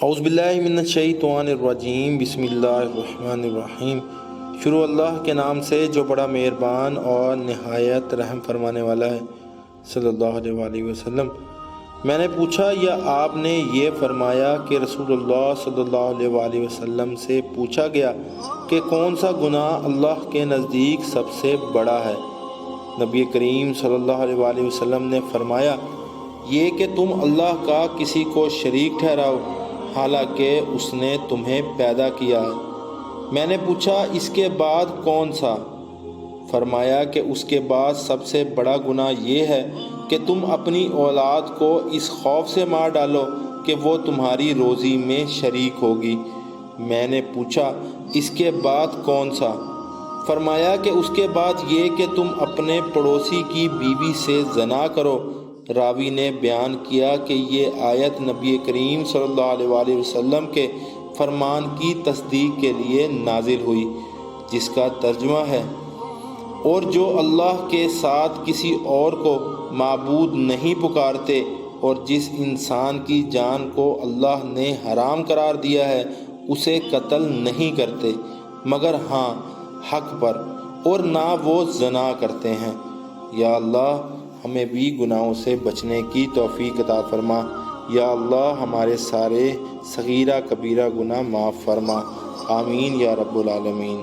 اعوذ باللہ من الشیطان الرجیم، بسم اللہ الرحمن الرحیم۔ شروع اللہ کے نام سے جو بڑا مہربان اور نہایت رحم فرمانے والا ہے۔ صلی اللہ علیہ وآلہ وسلم۔ میں نے پوچھا، یا آپ نے یہ فرمایا کہ رسول اللہ صلی اللہ علیہ وآلہ وسلم سے پوچھا گیا کہ کون سا گناہ اللہ کے نزدیک سب سے بڑا ہے؟ نبی کریم صلی اللہ علیہ وآلہ وسلم نے فرمایا، یہ کہ تم اللہ کا کسی کو شریک ٹھہراؤ حالانکہ اس نے تمہیں پیدا کیا ہے۔ میں نے پوچھا، اس کے بعد کون سا؟ فرمایا کہ اس کے بعد سب سے بڑا گناہ یہ ہے کہ تم اپنی اولاد کو اس خوف سے مار ڈالو کہ وہ تمہاری روزی میں شریک ہوگی۔ میں نے پوچھا، اس کے بعد کون سا؟ فرمایا کہ اس کے بعد یہ کہ تم اپنے پڑوسی کی بیوی سے زنا کرو۔ راوی نے بیان کیا کہ یہ آیت نبی کریم صلی اللہ علیہ وآلہ وسلم کے فرمان کی تصدیق کے لیے نازل ہوئی، جس کا ترجمہ ہے، اور جو اللہ کے ساتھ کسی اور کو معبود نہیں پکارتے اور جس انسان کی جان کو اللہ نے حرام قرار دیا ہے اسے قتل نہیں کرتے مگر ہاں حق پر، اور نہ وہ زنا کرتے ہیں۔ یا اللہ ہمیں بھی گناہوں سے بچنے کی توفیق عطا فرما۔ یا اللہ ہمارے سارے صغیرہ کبیرہ گناہ معاف فرما۔ آمین یا رب العالمین۔